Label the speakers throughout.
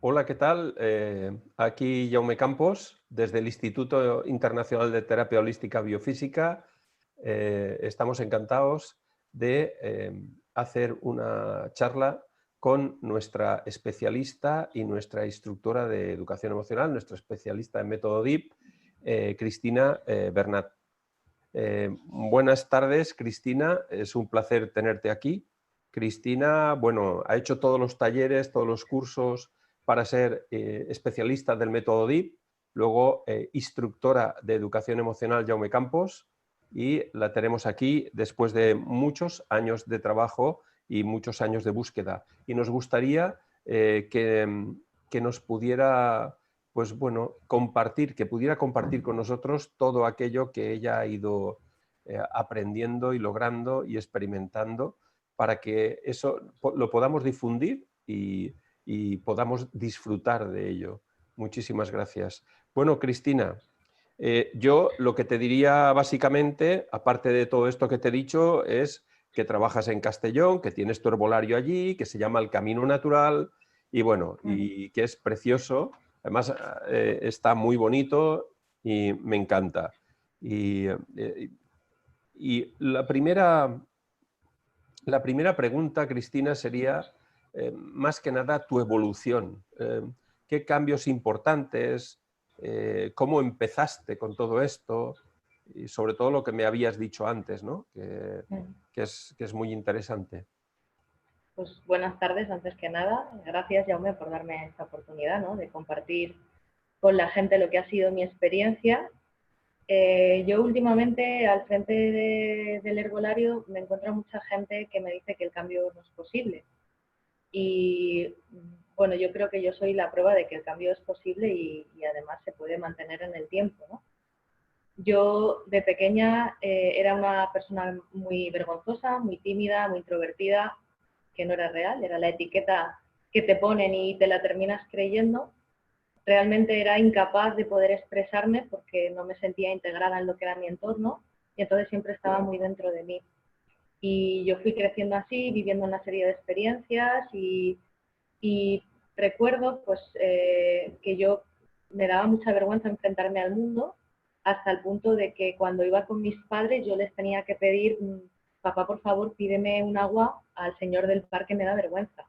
Speaker 1: Hola, ¿qué tal? Aquí Jaume Campos, desde el Instituto Internacional de Terapia Holística Biofísica. Estamos encantados de hacer una charla con nuestra especialista y nuestra instructora de educación emocional, nuestra especialista en método DIP, Cristina Bernat. Buenas tardes, Cristina. Es un placer tenerte aquí. Cristina, bueno, ha hecho todos los talleres, todos los cursos para ser especialista del método DIP, luego instructora de educación emocional Jaume Campos, y la tenemos aquí después de muchos años de trabajo y muchos años de búsqueda. Y nos gustaría que nos pudiera, pues bueno, que pudiera compartir con nosotros todo aquello que ella ha ido aprendiendo y logrando y experimentando para que eso lo podamos difundir y podamos disfrutar de ello. Muchísimas gracias. Bueno, Cristina, yo lo que te diría básicamente, aparte de todo esto que te he dicho, es que trabajas en Castellón, que tienes tu herbolario allí, que se llama El Camino Natural y bueno, y que es precioso. Además, está muy bonito y me encanta. Y la primera pregunta, Cristina, sería más que nada tu evolución. ¿Qué cambios importantes? ¿Cómo empezaste con todo esto? Y sobre todo lo que me habías dicho antes, ¿no? Que es muy interesante.
Speaker 2: Pues buenas tardes, antes que nada. Gracias, Jaume, por darme esta oportunidad, ¿no?, de compartir con la gente lo que ha sido mi experiencia. Yo últimamente, al frente del herbolario, me encuentro mucha gente que me dice que el cambio no es posible. Y bueno, yo creo que yo soy la prueba de que el cambio es posible y además se puede mantener en el tiempo, ¿no? Yo de pequeña era una persona muy vergonzosa, muy tímida, muy introvertida, que no era real, era la etiqueta que te ponen y te la terminas creyendo. Realmente era incapaz de poder expresarme porque no me sentía integrada en lo que era mi entorno y entonces siempre estaba muy dentro de mí. Y yo fui creciendo así, viviendo una serie de experiencias y recuerdo pues, que yo me daba mucha vergüenza enfrentarme al mundo hasta el punto de que cuando iba con mis padres yo les tenía que pedir, papá, por favor, pídeme un agua al señor del parque, me da vergüenza.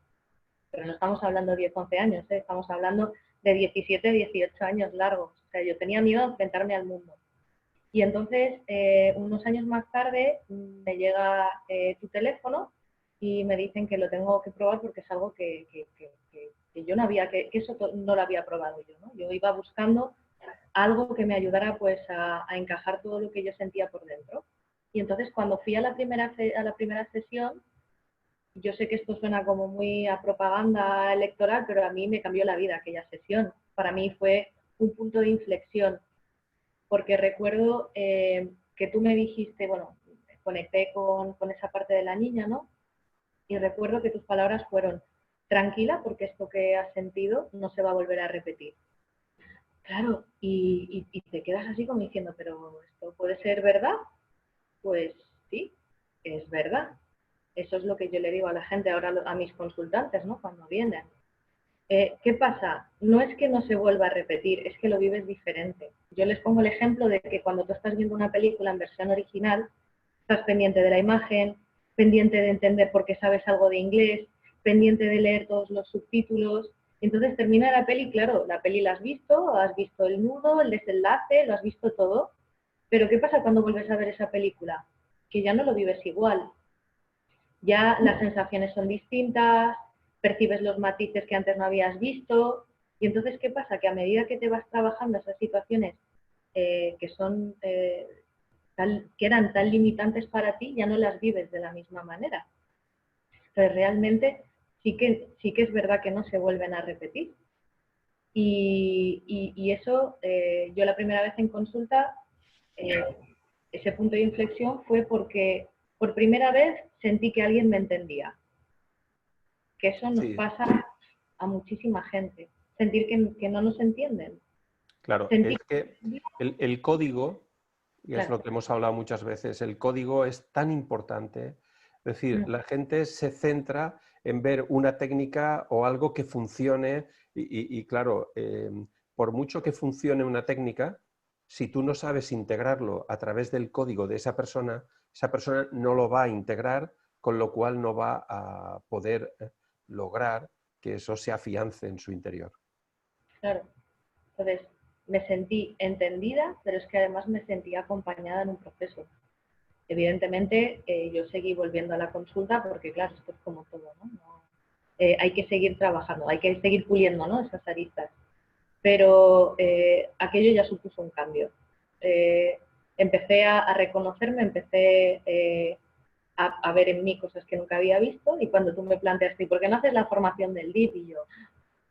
Speaker 2: Pero no estamos hablando de 10, 11 años, estamos hablando de 17, 18 años largos. O sea, yo tenía miedo a enfrentarme al mundo. Y entonces, unos años más tarde, me llega tu teléfono y me dicen que lo tengo que probar porque es algo que yo no había, que eso no lo había probado yo, ¿no? Yo iba buscando algo que me ayudara pues a encajar todo lo que yo sentía por dentro. Y entonces cuando fui a la primera sesión, yo sé que esto suena como muy a propaganda electoral, pero a mí me cambió la vida aquella sesión. Para mí fue un punto de inflexión, porque recuerdo que tú me dijiste, bueno, conecté con esa parte de la niña, ¿no? Y recuerdo que tus palabras fueron, tranquila, porque esto que has sentido no se va a volver a repetir. Claro, y te quedas así como diciendo, pero ¿esto puede ser verdad? Pues sí, es verdad. Eso es lo que yo le digo a la gente ahora, a mis consultantes, ¿no?, cuando vienen. ¿Qué pasa? No es que no se vuelva a repetir, es que lo vives diferente. Yo les pongo el ejemplo de que cuando tú estás viendo una película en versión original, estás pendiente de la imagen, pendiente de entender por qué sabes algo de inglés, pendiente de leer todos los subtítulos. Entonces termina la peli, claro, la peli la has visto el nudo, el desenlace, lo has visto todo. Pero ¿qué pasa cuando vuelves a ver esa película? Que ya no lo vives igual. Ya las sensaciones son distintas, percibes los matices que antes no habías visto. Y entonces, ¿qué pasa? Que a medida que te vas trabajando esas situaciones que son que eran tan limitantes para ti, ya no las vives de la misma manera. Entonces, realmente sí que es verdad que no se vuelven a repetir. Y eso, yo la primera vez en consulta, ese punto de inflexión fue porque por primera vez sentí que alguien me entendía. Que eso nos
Speaker 1: Sí,
Speaker 2: pasa a muchísima gente. Sentir que no nos entienden.
Speaker 1: claro,
Speaker 2: Sentir
Speaker 1: es que el código, y es
Speaker 2: claro.
Speaker 1: lo que hemos hablado muchas veces, el código es tan importante. Es decir, la gente se centra en ver una técnica o algo que funcione y claro, por mucho que funcione una técnica, si tú no sabes integrarlo a través del código de esa persona no lo va a integrar, con lo cual no va a poder lograr que eso se afiance en su interior.
Speaker 2: Claro. Entonces, me sentí entendida, pero es que además me sentí acompañada en un proceso. Evidentemente, yo seguí volviendo a la consulta porque, claro, esto es como todo, ¿no? Hay que seguir trabajando, hay que seguir puliendo, ¿no?, esas aristas. Pero aquello ya supuso un cambio. Empecé a reconocerme, empecé a ver en mí cosas que nunca había visto, y cuando tú me planteaste, ¿y por qué no haces la formación del DIP? Y yo,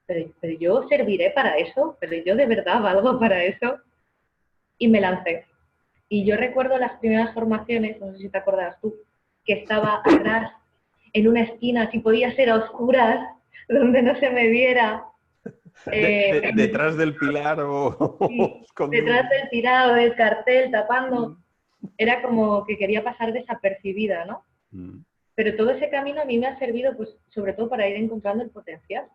Speaker 2: pero yo serviré para eso, pero yo de verdad valgo para eso, y me lancé. Y yo recuerdo las primeras formaciones, no sé si te acordarás tú, que estaba atrás, en una esquina, si podía ser a oscuras, donde no se me viera.
Speaker 1: Detrás del pilar o
Speaker 2: Sí,
Speaker 1: escondido.
Speaker 2: detrás del tirado, del cartel, tapando. Era como que quería pasar desapercibida, ¿no? Pero todo ese camino a mí me ha servido, pues, sobre todo para ir encontrando el potencial,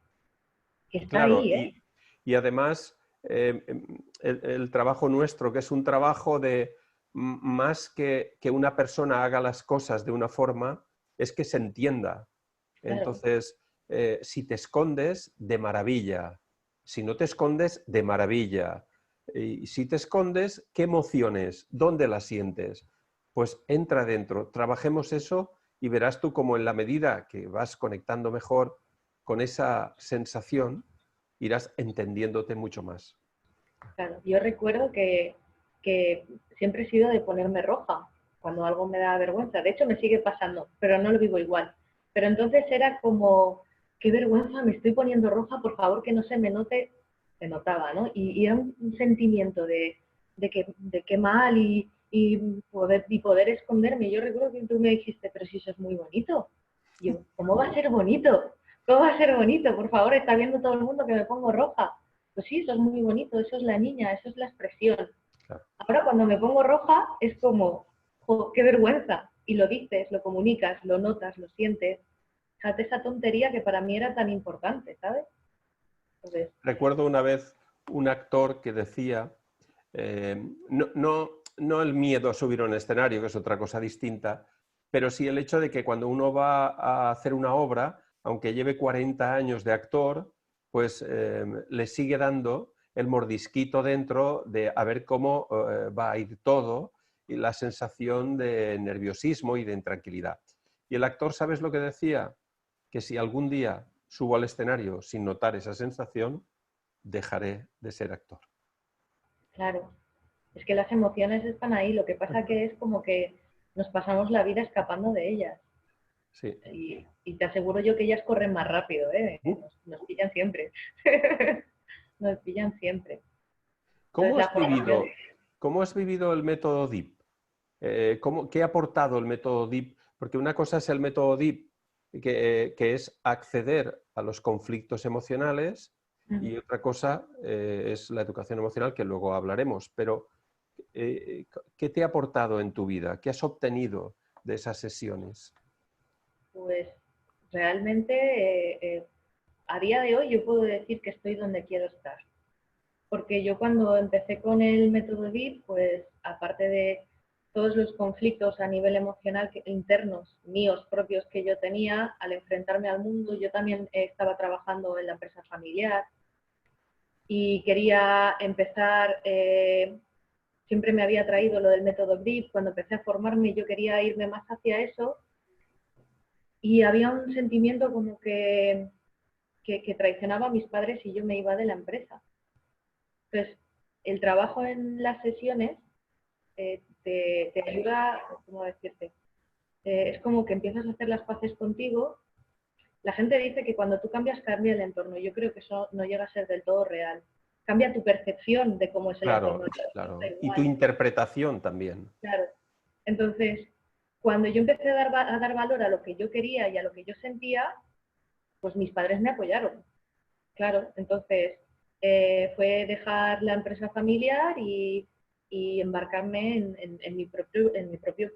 Speaker 2: que está
Speaker 1: Claro,
Speaker 2: ahí, ¿eh?
Speaker 1: y además el trabajo nuestro, que es un trabajo de más que una persona haga las cosas de una forma, es que se entienda.
Speaker 2: Claro,
Speaker 1: Entonces, si te escondes, de maravilla. Si no te escondes, de maravilla. Y si te escondes, ¿qué emociones? ¿Dónde las sientes? Pues entra dentro, trabajemos eso y verás tú como en la medida que vas conectando mejor con esa sensación, irás entendiéndote mucho más.
Speaker 2: claro. Yo recuerdo que siempre he sido de ponerme roja cuando algo me da vergüenza. De hecho, me sigue pasando, pero no lo vivo igual. Pero entonces era como, qué vergüenza, me estoy poniendo roja, por favor, que no se me note. Se notaba, ¿no? Y era un sentimiento de qué mal y poder esconderme. Yo recuerdo que tú me dijiste, pero si eso es muy bonito. Y yo, ¿cómo va a ser bonito? ¿Cómo va a ser bonito? Por favor, está viendo todo el mundo que me pongo roja. Pues sí, eso es muy bonito, eso es la niña, eso es la expresión.
Speaker 1: Claro.
Speaker 2: Ahora cuando me pongo roja es como, oh, qué vergüenza. Y lo dices, lo comunicas, lo notas, lo sientes. Fíjate esa tontería que para mí era tan importante, ¿sabes? Entonces,
Speaker 1: Recuerdo una vez un actor que decía, no el miedo a subir a un escenario, que es otra cosa distinta, pero sí el hecho de que cuando uno va a hacer una obra, aunque lleve 40 años de actor, pues le sigue dando el mordisquito dentro de a ver cómo va a ir todo y la sensación de nerviosismo y de intranquilidad. Y el actor, ¿sabes lo que decía? Que si algún día subo al escenario sin notar esa sensación, dejaré de ser actor.
Speaker 2: claro, es que las emociones están ahí, lo que pasa que es como que nos pasamos la vida escapando de ellas.
Speaker 1: Sí.
Speaker 2: Y te aseguro yo que ellas corren más rápido, ¿eh? Nos pillan siempre. Nos pillan siempre. Entonces
Speaker 1: ¿Cómo
Speaker 2: la
Speaker 1: has
Speaker 2: formación,
Speaker 1: vivido, cómo has vivido el método DIP? ¿Qué ha aportado el método DIP? Porque una cosa es el método DIP, que es acceder a los conflictos emocionales, y otra cosa es la educación emocional, que luego hablaremos. Pero, ¿qué te ha aportado en tu vida? ¿Qué has obtenido de esas sesiones?
Speaker 2: pues realmente a día de hoy yo puedo decir que estoy donde quiero estar. Porque yo cuando empecé con el método DIP, pues aparte de todos los conflictos a nivel emocional internos míos propios que yo tenía, al enfrentarme al mundo, yo también estaba trabajando en la empresa familiar y quería empezar, siempre me había traído lo del método DIP, cuando empecé a formarme yo quería irme más hacia eso y había un sentimiento como que traicionaba a mis padres y yo me iba de la empresa. Entonces, el trabajo en las sesiones te ayuda, ¿cómo decirte? Es como que empiezas a hacer las paces contigo. La gente dice que cuando tú cambias, cambia el entorno. Yo creo que eso no llega a ser del todo real. Cambia tu percepción de cómo es el entorno.
Speaker 1: Claro,
Speaker 2: Da
Speaker 1: claro. Y tu
Speaker 2: igual,
Speaker 1: interpretación también.
Speaker 2: claro. Entonces, cuando yo empecé a dar valor a lo que yo quería y a lo que yo sentía, pues mis padres me apoyaron. Claro, entonces fue dejar la empresa familiar y embarcarme en mi propio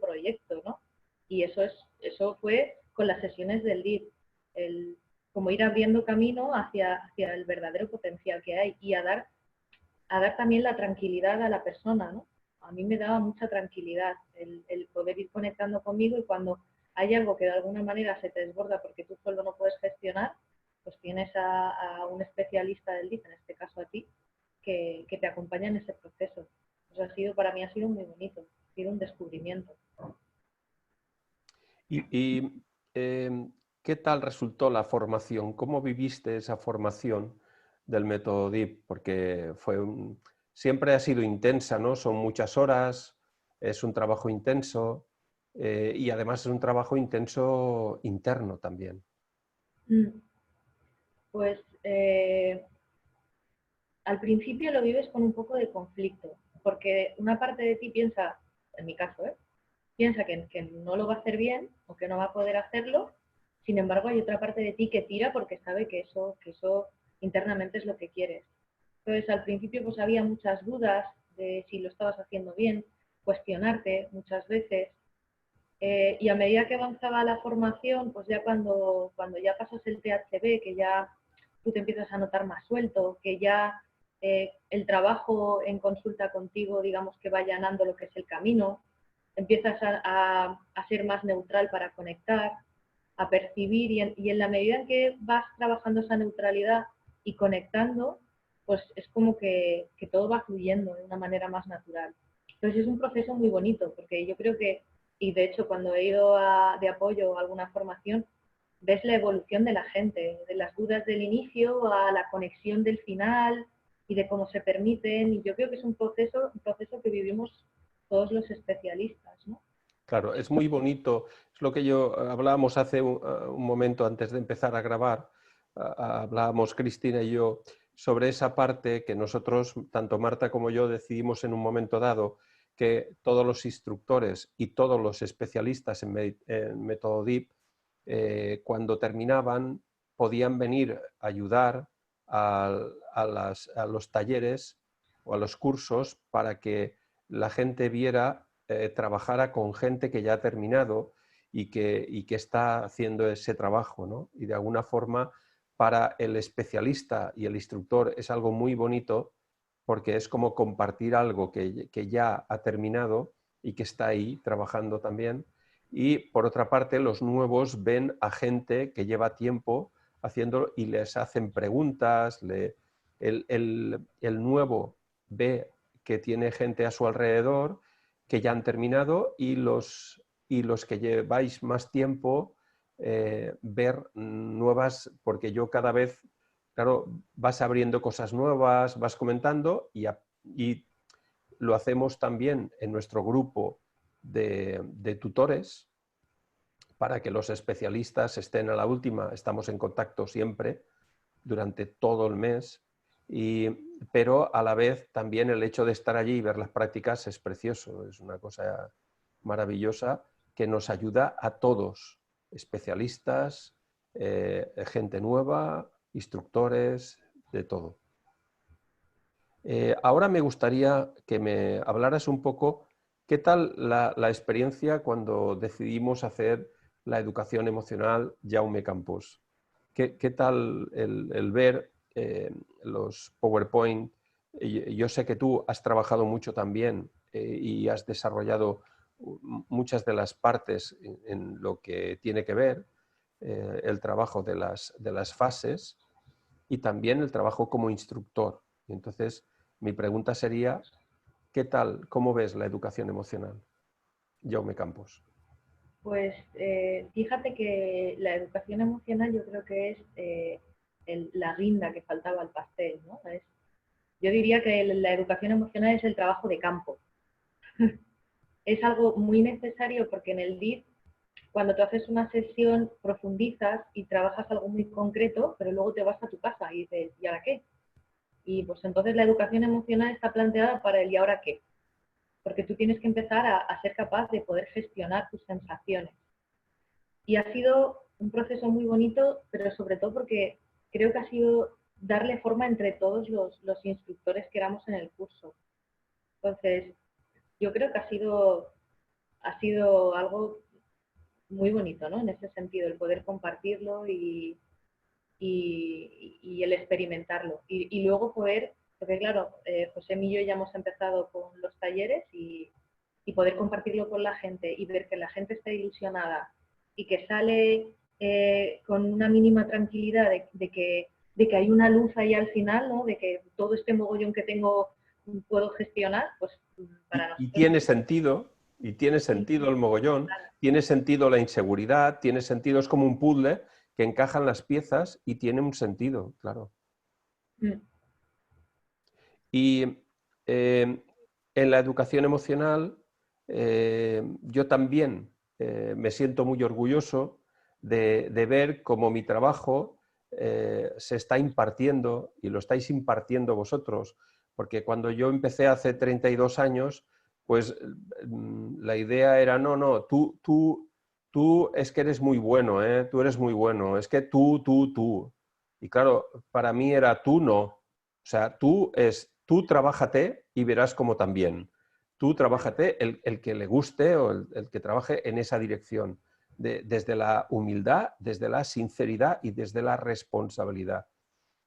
Speaker 2: proyecto, ¿no? Y eso fue con las sesiones del DIP. como ir abriendo camino hacia el verdadero potencial que hay y a dar también la tranquilidad a la persona, ¿no? A mí me daba mucha tranquilidad el poder ir conectando conmigo, y cuando hay algo que de alguna manera se te desborda porque tú solo no puedes gestionar, pues tienes a un especialista del DIF, en este caso a ti, que te acompaña en ese proceso. Pues para mí ha sido muy bonito, ha sido un descubrimiento.
Speaker 1: ¿Y qué tal resultó la formación? ¿Cómo viviste esa formación del método DIP? Porque siempre ha sido intensa, ¿no? Son muchas horas, es un trabajo intenso y además es un trabajo intenso interno también.
Speaker 2: Pues al principio lo vives con un poco de conflicto, porque una parte de ti piensa, en mi caso, piensa que no lo va a hacer bien o que no va a poder hacerlo. Sin embargo, hay otra parte de ti que tira porque sabe que eso internamente es lo que quieres. Entonces, al principio pues había muchas dudas de si lo estabas haciendo bien, cuestionarte muchas veces. Y a medida que avanzaba la formación, pues ya cuando ya pasas el THB, que ya tú te empiezas a notar más suelto, que ya el trabajo en consulta contigo, digamos que va allanando lo que es el camino, empiezas a ser más neutral para conectar, a percibir, y en la medida en que vas trabajando esa neutralidad y conectando, pues es como que todo va fluyendo de una manera más natural. Entonces es un proceso muy bonito, porque yo creo que, y de hecho cuando he ido de apoyo a alguna formación, ves la evolución de la gente, de las dudas del inicio a la conexión del final y de cómo se permiten, y yo creo que es un proceso que vivimos todos los especialistas, ¿no?
Speaker 1: Claro, es muy bonito, es lo que yo hablábamos hace un momento antes de empezar a grabar, hablábamos Cristina y yo sobre esa parte que nosotros, tanto Marta como yo, decidimos en un momento dado que todos los instructores y todos los especialistas en método DIP, cuando terminaban, podían venir a ayudar a los talleres o a los cursos para que la gente viera, trabajara con gente que ya ha terminado y que está haciendo ese trabajo, ¿no? Y de alguna forma para el especialista y el instructor es algo muy bonito porque es como compartir algo que ya ha terminado y que está ahí trabajando también. Y por otra parte, los nuevos ven a gente que lleva tiempo haciéndolo y les hacen preguntas. El nuevo ve que tiene gente a su alrededor que ya han terminado y los que lleváis más tiempo ver nuevas, porque yo cada vez, claro, vas abriendo cosas nuevas, vas comentando y lo hacemos también en nuestro grupo de tutores para que los especialistas estén a la última. Estamos en contacto siempre durante todo el mes, pero a la vez también el hecho de estar allí y ver las prácticas es precioso, es una cosa maravillosa que nos ayuda a todos, especialistas, gente nueva, instructores, de todo. Ahora me gustaría que me hablaras un poco qué tal la experiencia cuando decidimos hacer la educación emocional Jaume Campos. ¿Qué tal el ver los PowerPoint? Yo sé que tú has trabajado mucho también y has desarrollado muchas de las partes en lo que tiene que ver el trabajo de las fases y también el trabajo como instructor. Y entonces, mi pregunta sería, ¿qué tal, cómo ves la educación emocional? Jaume Campos.
Speaker 2: Pues fíjate que la educación emocional yo creo que es la guinda que faltaba al pastel, ¿no? Yo diría que la educación emocional es el trabajo de campo. Es algo muy necesario porque en el DIF, cuando tú haces una sesión, profundizas y trabajas algo muy concreto, pero luego te vas a tu casa y dices, ¿y ahora qué? Y pues entonces la educación emocional está planteada para el ¿y ahora qué? Porque tú tienes que empezar a ser capaz de poder gestionar tus sensaciones. Y ha sido un proceso muy bonito, pero sobre todo porque creo que ha sido darle forma entre todos los instructores que éramos en el curso. Entonces, yo creo que ha sido algo muy bonito, ¿no? En ese sentido, el poder compartirlo y el experimentarlo. Y luego poder, porque claro, José y yo ya hemos empezado con los talleres y poder compartirlo con la gente y ver que la gente está ilusionada y que sale con una mínima tranquilidad de que hay una luz ahí al final, ¿no? De que todo este mogollón que tengo puedo gestionar, pues para
Speaker 1: Y
Speaker 2: nosotros
Speaker 1: tiene sentido, y tiene
Speaker 2: sí,
Speaker 1: sentido el mogollón,
Speaker 2: claro.
Speaker 1: tiene sentido la inseguridad, tiene sentido, es como un puzzle que encajan las piezas y tiene un sentido, claro.
Speaker 2: Mm.
Speaker 1: Y en la educación emocional, yo también me siento muy orgulloso de ver cómo mi trabajo se está impartiendo y lo estáis impartiendo vosotros, porque cuando yo empecé hace 32 años, pues la idea era, no, tú es que eres muy bueno, tú eres muy bueno, es que tú. Y claro, para mí era tú no. O sea, tú trabájate y verás cómo también. Tú trabájate el que le guste o el que trabaje en esa dirección, desde la humildad, desde la sinceridad y desde la responsabilidad.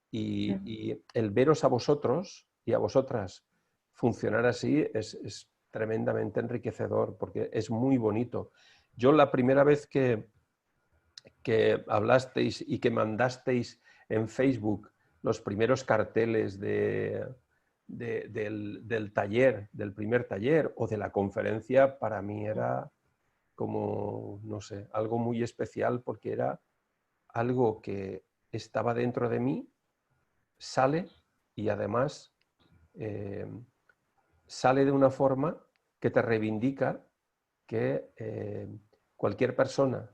Speaker 1: Y el veros a vosotros y a vosotras funcionar así es tremendamente enriquecedor porque es muy bonito. Yo la primera vez que hablasteis y que mandasteis en Facebook los primeros carteles del taller, del primer taller o de la conferencia, para mí era como, no sé, algo muy especial porque era algo que estaba dentro de mí, sale y además eh, sale de una forma que te reivindica que cualquier persona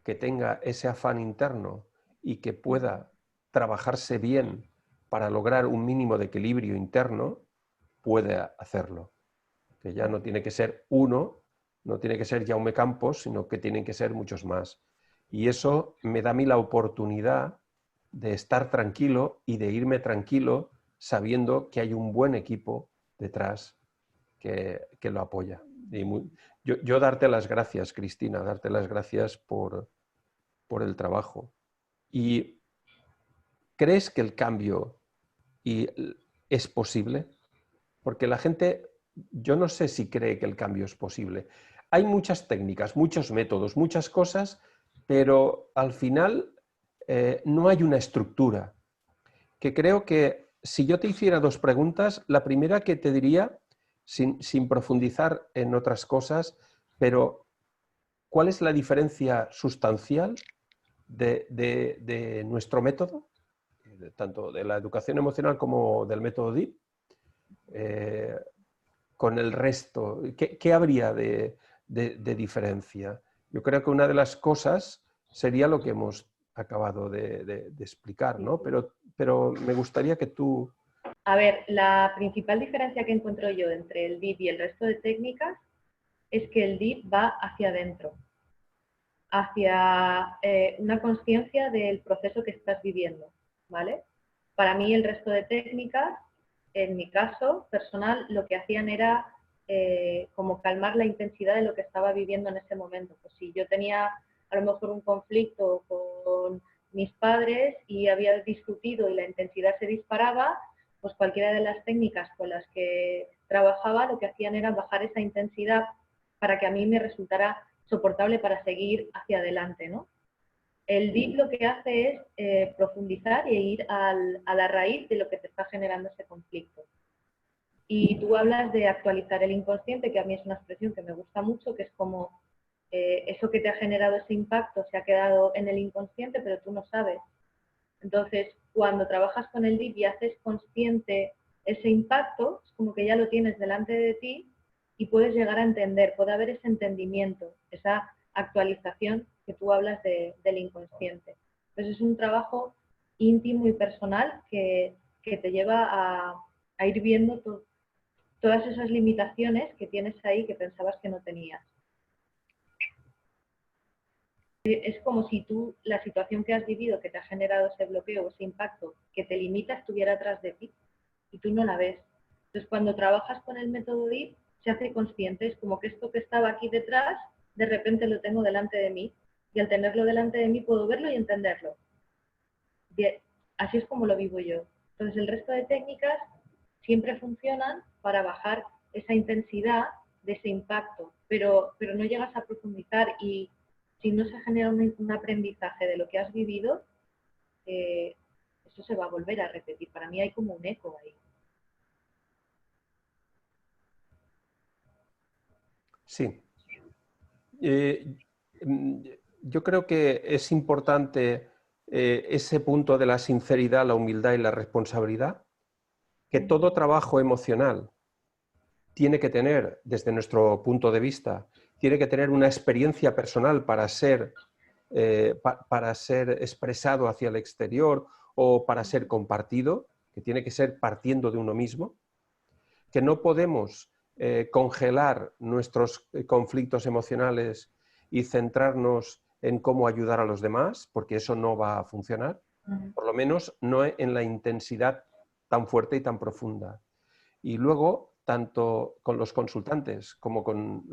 Speaker 1: que tenga ese afán interno y que pueda trabajarse bien para lograr un mínimo de equilibrio interno, puede hacerlo. Que ya no tiene que ser uno, no tiene que ser Jaume Campos, sino que tienen que ser muchos más. Y eso me da a mí la oportunidad de estar tranquilo y de irme tranquilo sabiendo que hay un buen equipo detrás que lo apoya. Y yo darte las gracias, Cristina, darte las gracias por el trabajo. ¿Y crees que el cambio es posible? Porque la gente, yo no sé si cree que el cambio es posible. Hay muchas técnicas, muchos métodos, muchas cosas, pero al final no hay una estructura. Que creo que si yo te hiciera dos preguntas, la primera que te diría, sin profundizar en otras cosas, pero ¿cuál es la diferencia sustancial de nuestro método, tanto de la educación emocional como del método DIP, con el resto? ¿Qué habría de diferencia? Yo creo que una de las cosas sería lo que hemos acabado de explicar, ¿no? Pero me gustaría que tú...
Speaker 2: A ver, la principal diferencia que encuentro yo entre el DIP y el resto de técnicas es que el DIP va hacia adentro, hacia una conciencia del proceso que estás viviendo, ¿vale? Para mí el resto de técnicas, en mi caso personal, lo que hacían era como calmar la intensidad de lo que estaba viviendo en ese momento. Pues si yo tenía a lo mejor un conflicto con mis padres y había discutido y la intensidad se disparaba, pues cualquiera de las técnicas con las que trabajaba lo que hacían era bajar esa intensidad para que a mí me resultara soportable para seguir hacia adelante, ¿no? El DIP lo que hace es profundizar e ir a la raíz de lo que te está generando ese conflicto. Y tú hablas de actualizar el inconsciente, que a mí es una expresión que me gusta mucho, que es como eso que te ha generado ese impacto se ha quedado en el inconsciente, pero tú no sabes. Entonces, cuando trabajas con el DIP y haces consciente ese impacto, es como que ya lo tienes delante de ti y puedes llegar a entender, puede haber ese entendimiento, esa actualización que tú hablas del inconsciente. Entonces es un trabajo íntimo y personal que te lleva a ir viendo todas esas limitaciones que tienes ahí que pensabas que no tenías. Es como si tú, la situación que has vivido, que te ha generado ese bloqueo, ese impacto, que te limita, estuviera atrás de ti y tú no la ves. Entonces, cuando trabajas con el método DIP, se hace consciente, es como que esto que estaba aquí detrás de repente lo tengo delante de mí y al tenerlo delante de mí puedo verlo y entenderlo. Bien, así es como lo vivo yo. Entonces el resto de técnicas siempre funcionan para bajar esa intensidad de ese impacto, pero no llegas a profundizar y si no se genera un aprendizaje de lo que has vivido, eso se va a volver a repetir. Para mí hay como un eco ahí.
Speaker 1: Sí. Yo creo que es importante ese punto de la sinceridad, la humildad y la responsabilidad, que todo trabajo emocional tiene que tener, desde nuestro punto de vista, tiene que tener una experiencia personal para ser expresado hacia el exterior o para ser compartido, que tiene que ser partiendo de uno mismo, que no podemos congelar nuestros conflictos emocionales y centrarnos en cómo ayudar a los demás, porque eso no va a funcionar, por lo menos no en la intensidad tan fuerte y tan profunda. Y luego, tanto con los consultantes como con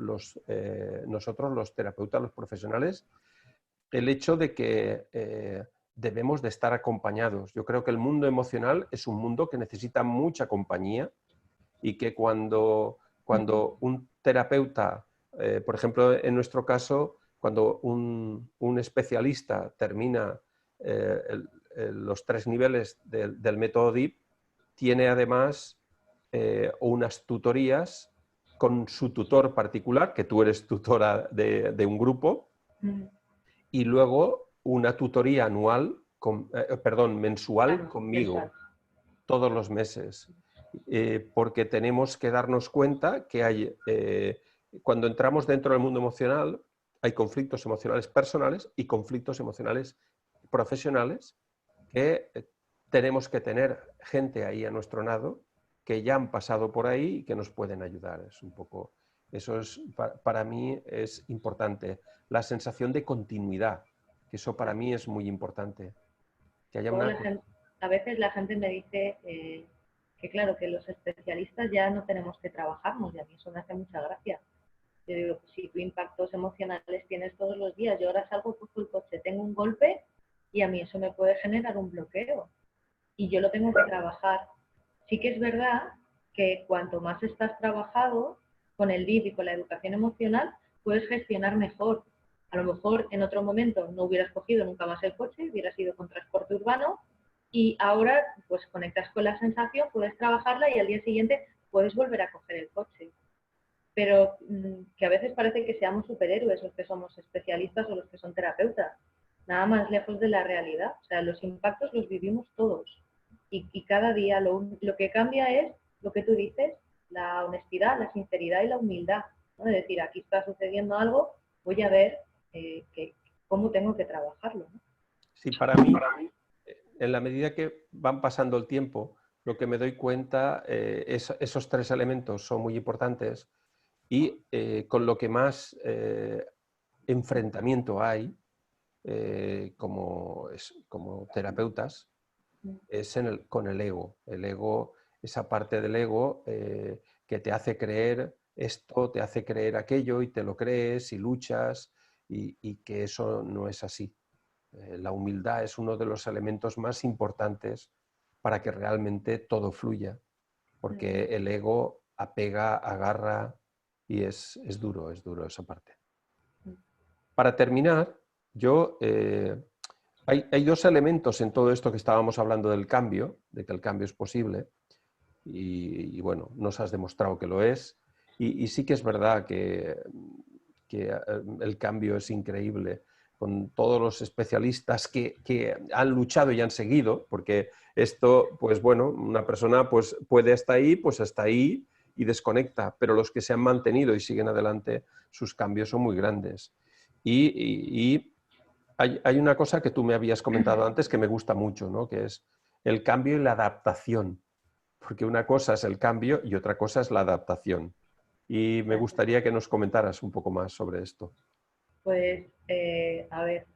Speaker 1: nosotros, los terapeutas, los profesionales, el hecho de que debemos de estar acompañados. Yo creo que el mundo emocional es un mundo que necesita mucha compañía y que cuando un terapeuta, por ejemplo, en nuestro caso, cuando un especialista termina los 3 niveles del método DIP, tiene además unas tutorías con su tutor particular, que tú eres tutora de un grupo, y luego una tutoría anual, mensual conmigo, todos los meses. Porque tenemos que darnos cuenta que hay, cuando entramos dentro del mundo emocional, hay conflictos emocionales personales y conflictos emocionales profesionales que tenemos que tener gente ahí a nuestro lado que ya han pasado por ahí y que nos pueden ayudar. Es un poco, eso es, para mí es importante. La sensación de continuidad, que eso para mí es muy importante. Que haya una...
Speaker 2: A veces la gente me dice que claro, que los especialistas ya no tenemos que trabajarnos y a mí eso me hace mucha gracia. Yo digo, pues si tú impactos emocionales tienes todos los días, yo ahora salgo, cojo el coche, tengo un golpe y a mí eso me puede generar un bloqueo y yo lo tengo que trabajar. Sí que es verdad que cuanto más estás trabajado con el DIP y con la educación emocional, puedes gestionar mejor. A lo mejor en otro momento no hubieras cogido nunca más el coche, hubieras ido con transporte urbano y ahora pues conectas con la sensación, puedes trabajarla y al día siguiente puedes volver a coger el coche. Pero que a veces parece que seamos superhéroes los que somos especialistas o los que son terapeutas. Nada más lejos de la realidad. O sea, los impactos los vivimos todos. Y cada día lo que cambia es lo que tú dices, la honestidad, la sinceridad y la humildad. ¿No? Es decir, aquí está sucediendo algo, voy a ver cómo tengo que trabajarlo. ¿No?
Speaker 1: Sí, para mí, en la medida que van pasando el tiempo, lo que me doy cuenta, esos 3 elementos son muy importantes y con lo que más enfrentamiento hay como terapeutas es con el ego. El ego, esa parte del ego que te hace creer esto, te hace creer aquello y te lo crees y luchas y que eso no es así. La humildad es uno de los elementos más importantes para que realmente todo fluya, porque el ego apega, agarra y es duro esa parte. Para terminar, hay 2 elementos en todo esto que estábamos hablando del cambio, de que el cambio es posible, y bueno, nos has demostrado que lo es, y sí que es verdad que el cambio es increíble, con todos los especialistas que han luchado y han seguido, porque esto, pues bueno, una persona pues puede hasta ahí y desconecta, pero los que se han mantenido y siguen adelante, sus cambios son muy grandes. Y hay una cosa que tú me habías comentado antes que me gusta mucho, ¿no? Que es el cambio y la adaptación, porque una cosa es el cambio y otra cosa es la adaptación. Y me gustaría que nos comentaras un poco más sobre esto.
Speaker 2: Pues, a ver,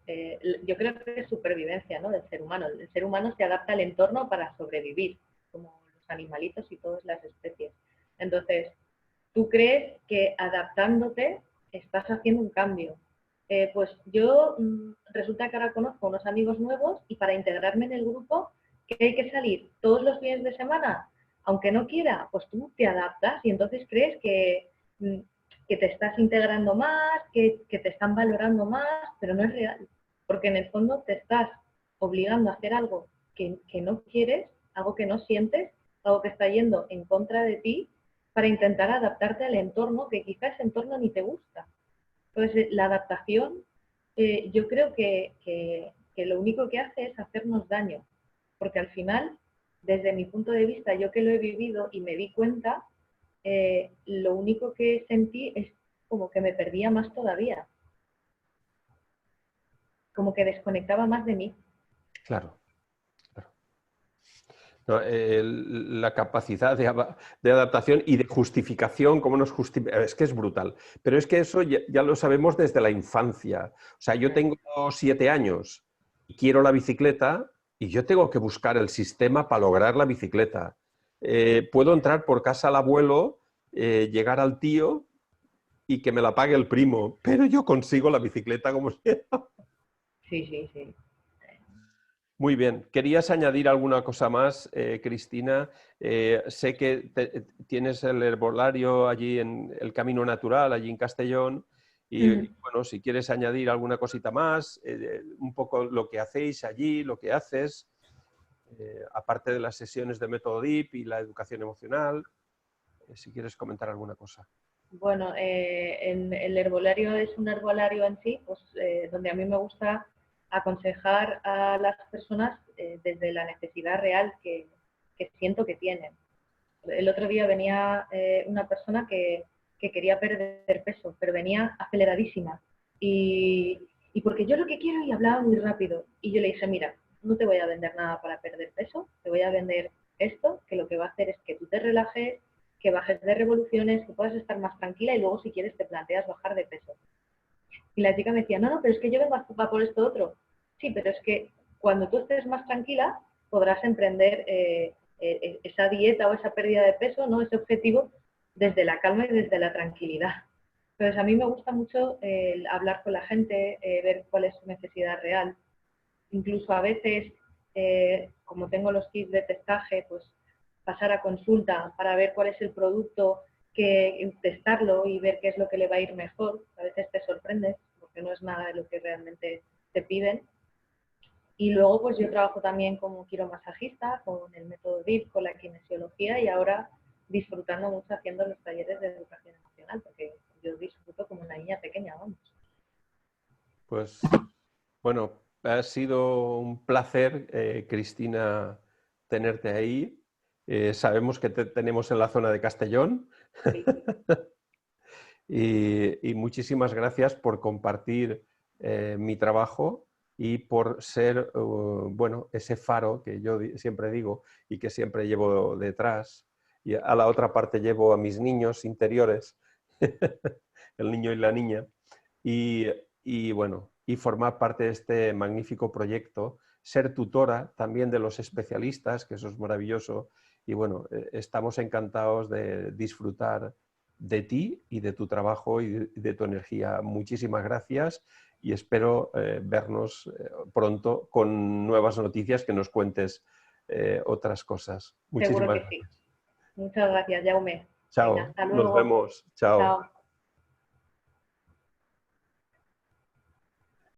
Speaker 2: yo creo que es supervivencia, ¿no? Del ser humano. El ser humano se adapta al entorno para sobrevivir, como los animalitos y todas las especies. Entonces, ¿tú crees que adaptándote estás haciendo un cambio. Pues yo resulta que ahora conozco unos amigos nuevos y para integrarme en el grupo, ¿qué hay que salir todos los fines de semana? Aunque no quiera, pues tú te adaptas y entonces crees que te estás integrando más, que te están valorando más, pero no es real, porque en el fondo te estás obligando a hacer algo que no quieres, algo que no sientes, algo que está yendo en contra de ti para intentar adaptarte al entorno que quizás ese entorno ni te gusta. Entonces, la adaptación, yo creo que lo único que hace es hacernos daño, porque al final, desde mi punto de vista, yo que lo he vivido y me di cuenta, lo único que sentí es como que me perdía más todavía, como que desconectaba más de mí.
Speaker 1: Claro. ¿No? La capacidad de adaptación y de justificación, cómo nos es que es brutal. Pero es que eso ya lo sabemos desde la infancia. O sea, yo tengo 7 años y quiero la bicicleta y yo tengo que buscar el sistema para lograr la bicicleta. Puedo entrar por casa al abuelo, llegar al tío y que me la pague el primo, pero yo consigo la bicicleta como sea.
Speaker 2: Sí, sí, sí.
Speaker 1: Muy bien. ¿Querías añadir alguna cosa más, Cristina? Sé que tienes el herbolario allí en el Camino Natural, allí en Castellón. Y bueno, si quieres añadir alguna cosita más, un poco lo que hacéis allí, lo que haces, aparte de las sesiones de método DIP y la educación emocional, si quieres comentar alguna cosa.
Speaker 2: Bueno, el herbolario es un herbolario en sí, pues, donde a mí me gusta aconsejar a las personas desde la necesidad real que siento que tienen. El otro día venía una persona que quería perder peso, pero venía aceleradísima. Y porque yo lo que quiero y hablaba muy rápido. Y yo le dije, mira, no te voy a vender nada para perder peso, te voy a vender esto, que lo que va a hacer es que tú te relajes, que bajes de revoluciones, que puedas estar más tranquila y luego si quieres te planteas bajar de peso. Y la chica me decía, no, no, pero es que yo vengo a por esto otro. Sí, pero es que cuando tú estés más tranquila podrás emprender esa dieta o esa pérdida de peso, ¿no? Ese objetivo desde la calma y desde la tranquilidad. Entonces a mí me gusta mucho hablar con la gente, ver cuál es su necesidad real. Incluso a veces, como tengo los kits de testaje, pues pasar a consulta para ver cuál es el producto, que testarlo y ver qué es lo que le va a ir mejor. A veces te sorprendes porque no es nada de lo que realmente te piden. Y luego pues yo trabajo también como quiromasajista, con el método DIP, con la kinesiología y ahora disfrutando mucho haciendo los talleres de educación emocional, porque yo disfruto como una niña pequeña, vamos.
Speaker 1: Pues bueno, ha sido un placer, Cristina, tenerte ahí. Sabemos que te tenemos en la zona de Castellón.
Speaker 2: Sí.
Speaker 1: Y muchísimas gracias por compartir mi trabajo y por ser, bueno, ese faro que yo siempre digo y que siempre llevo detrás. Y a la otra parte llevo a mis niños interiores, el niño y la niña. Y bueno, y formar parte de este magnífico proyecto, ser tutora también de los especialistas, que eso es maravilloso. Y bueno, estamos encantados de disfrutar de ti y de tu trabajo y de tu energía. Muchísimas gracias y espero vernos pronto con nuevas noticias, que nos cuentes otras cosas.
Speaker 2: Seguro
Speaker 1: Muchísimas
Speaker 2: que sí.
Speaker 1: gracias.
Speaker 2: Muchas gracias, Jaume. Venga,
Speaker 1: Chao,
Speaker 2: hasta
Speaker 1: nos
Speaker 2: luego.
Speaker 1: vemos. Chao.
Speaker 2: Chao.